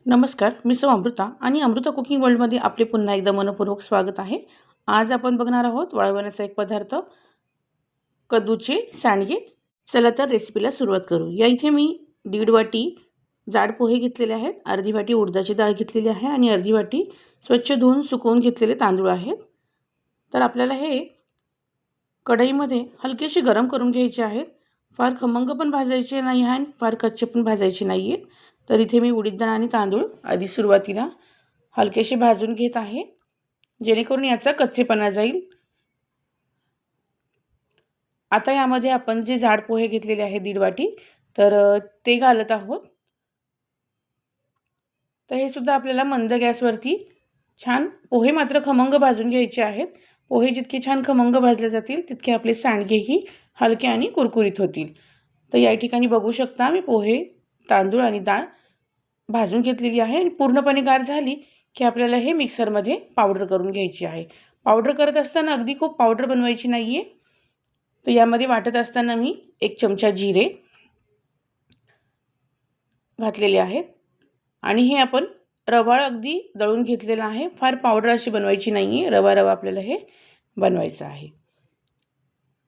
नमस्कार, मी सौ अमृता आणि अमृता कुकिंग वर्ल्डमध्ये आपले पुन्हा एकदा मनपूर्वक स्वागत आहे. आज आपण बघणार आहोत वाळवण्याचा एक पदार्थ, कद्दूचे सांडगे. चला तर रेसिपीला सुरुवात करू. या इथे मी 1.5 वाटी जाड पोहे घेतलेले आहेत, अर्धी वाटी उडदाची डाळ घेतलेली आहे आणि अर्धी वाटी स्वच्छ धुवून सुकवून घेतलेले तांदूळ आहेत. तर आपल्याला हे कढईमध्ये हलकेसे गरम करून घ्यायचे आहेत. फार खमंग पण भाजायचे नाही आहे आणि फार कच्चे पण भाजायचे नाही आहेत. तर इथे मी उडीद डाळ आणि तांदूळ आधी सुरुवातीला हलकेसे भाजून घेत आहे, जेणेकरून याचा कच्चेपणा जाईल. आता यामध्ये आपण जे जाड पोहे घेतलेले आहे 1.5 वाटी, तर ते घालत आहोत. तर हे सुद्धा आपल्याला मंद गॅसवरती छान पोहे मात्र खमंग भाजून घ्यायचे आहेत. पोहे जितके छान खमंग भाजले जातील तितके आपले सांडगेही हलके आणि कुरकुरीत होतील. तर या ठिकाणी बघू शकता मी पोहे, तांदूळ आणि डाळ भाजून घेतलेली आहे आणि पूर्णपणे गार झाली की आपल्याला हे मिक्सरमध्ये पावडर करून घ्यायची आहे. पावडर करत असताना अगदी खूप पावडर बनवायची नाही आहे. तर यामध्ये वाटत असताना मी 1 चमचा जिरे घातलेले आहेत आणि हे आपण रवाळ अगदी दळून घेतलेला आहे. फार पावडर अशी बनवायची नाही आहे, रवा रवा आपल्याला हे बनवायचं आहे.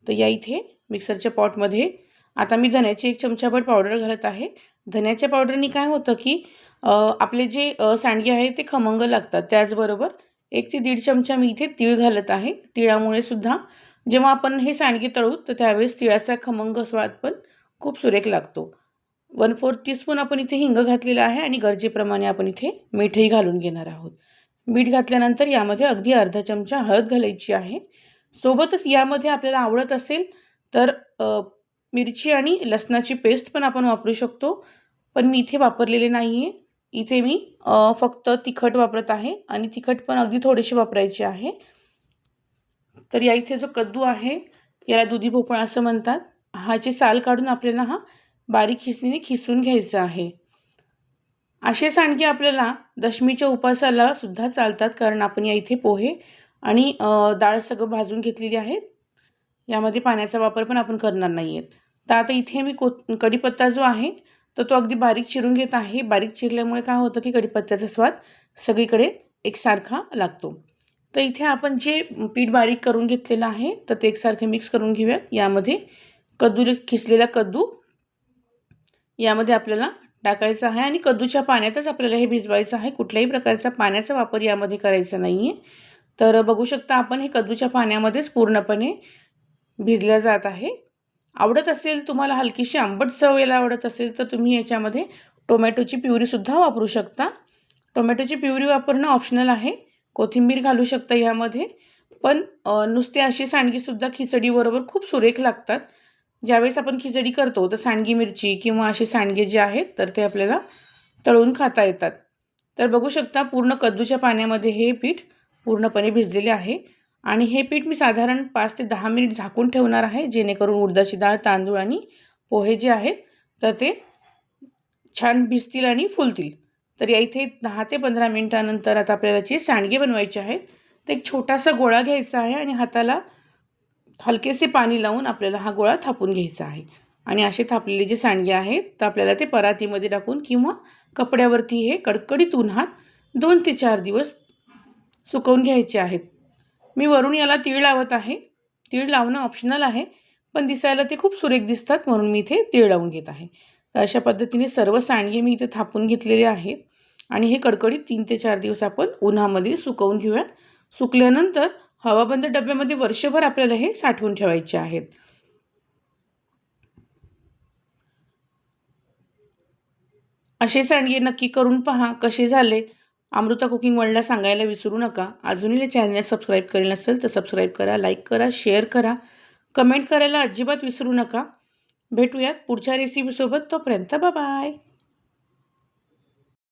तर या इथे मिक्सरच्या पॉटमध्ये आता मी धन्याची 1 चमचाभर पावडर घालत आहे. धन्याच्या पावडरनी काय होतं की आपले जे सांडगे आहेत ते खमंग लागतात. त्याचबरोबर 1 ते 1.5 चमचा मी इथे तीळ घालत आहे. तिळामुळे सुद्धा जेव्हा आपण हे सांडगे तळू तर त्यावेळेस तिळाचा खमंग स्वाद पण खूप सुरेख लागतो. 1/4 टीस्पून आपण इथे हिंग घातलेला आहे आणि गरजेप्रमाणे आपण इथे मीठही घालून घेणार आहोत. मीठ घातल्यानंतर यामध्ये अगदी अर्धा चमचा हळद घालायची आहे. सोबतच यामध्ये आपल्याला आवडत असेल तर मिरची आणि लसणाची पेस्ट पण आपण वापरू शकतो. पण मी इथे वापरलेले नाही आहे. इथे मी फक्त तिखट वापरत आहे आणि तिखट पण अगदी थोडेसे वापरायचे आहे. तर या इथे जो कद्दू आहे याला दुधी भोपळा असं म्हणतात. ह्याची साल काढून आपल्याला हा बारीक खिसणीने खिसून घ्यायचा आहे. असे सांडगे आपल्याला दशमीच्या उपासाला सुद्धा चालतात, कारण आपण या इथे पोहे आणि डाळ सगळं भाजून घेतलेली आहेत. यामध्ये पाण्याचा वापर पण आपण करणार नाही आहेत. तर आता इथे मी कढीपत्ता जो आहे तर तो अगदी बारीक चिरून घेत आहे. बारीक चिरल्यामुळे काय होतं की कढीपत्त्याचा स्वाद सगळीकडे एकसारखा लागतो. तर इथे आपण जे पीठ बारीक करून घेतलेलं आहे तर ते एकसारखे मिक्स करून घेऊयात. यामध्ये खिसलेला कद्दू यामध्ये आपल्याला टाकायचं आहे आणि कद्दूच्या पाण्यातच आपल्याला हे भिजवायचं आहे. कुठल्याही प्रकारचा पाण्याचा वापर यामध्ये करायचा नाही आहे. तर बघू शकता आपण हे कद्दूच्या पाण्यामध्येच पूर्णपणे भिजलं जात आहे. आवडत असेल तुम्हाला हलकीशी आंबट चव यायला आवडत असेल तर तुम्ही याच्यामध्ये टोमॅटोची प्युरीसुद्धा वापरू शकता. टोमॅटोची प्युरी वापरणं ऑप्शनल आहे. कोथिंबीर घालू शकता यामध्ये. पण नुसते अशी सांडगीसुद्धा खिचडीबरोबर खूप सुरेख लागतात. ज्यावेळेस आपण खिचडी करतो तर सांडगी मिरची किंवा असे सांडगे जे आहेत तर ते आपल्याला तळून खाता येतात. तर बघू शकता पूर्ण कद्दूच्या पाण्यामध्ये हे पीठ पूर्णपणे भिजलेले आहे आणि हे पीठ मी साधारण 5 ते 10 मिनिट झाकून ठेवणार आहे, जेणेकरून उडदाची डाळ, तांदूळ आणि पोहे जे आहेत तर ते छान भिजतील आणि फुलतील. तर या इथे 10 ते 15 मिनिटानंतर आता आपल्याला जे सांडगे बनवायचे आहेत तर एक छोटासा गोळा घ्यायचा आहे आणि हाताला हलकेसे पाणी लावून आपल्याला हा गोळा थापून घ्यायचा आहे आणि असे थापलेले जे सांडगे आहेत तर आपल्याला ते परातीमध्ये टाकून किंवा कपड्यावरती हे कडकडीत उन्हात 2 ते 4 दिवस सुकवून घ्यायचे आहेत. मी वरून याला तीळ लावत आहे. तीळ लावणं ऑप्शनल आहे, पण दिसायला ते खूप सुरेख दिसतात म्हणून मी इथे तीळ लावून घेत आहे. तर अशा पद्धतीने सर्व सांडगे मी इथे थापून घेतलेले आहेत आणि हे कडकडीत 3 ते 4 दिवस आपण उन्हामध्ये सुकवून घेऊयात. सुकल्यानंतर हवाबंद डब्यामध्ये वर्षभर आपल्याला हे साठवून ठेवायचे आहेत. असे सांडगे नक्की करून पहा कसे झाले. अमृता कुकिंग वर्ल्डला सांगायला विसरू नका. अजूनही चॅनलला सबस्क्राईब केले नसेल तर सबस्क्राईब करा, लाईक करा, शेअर करा, कमेंट करायला अजिबात विसरू नका. भेटूयात पुढच्या रेसिपीसोबत. तोपर्यंत बाय बाय.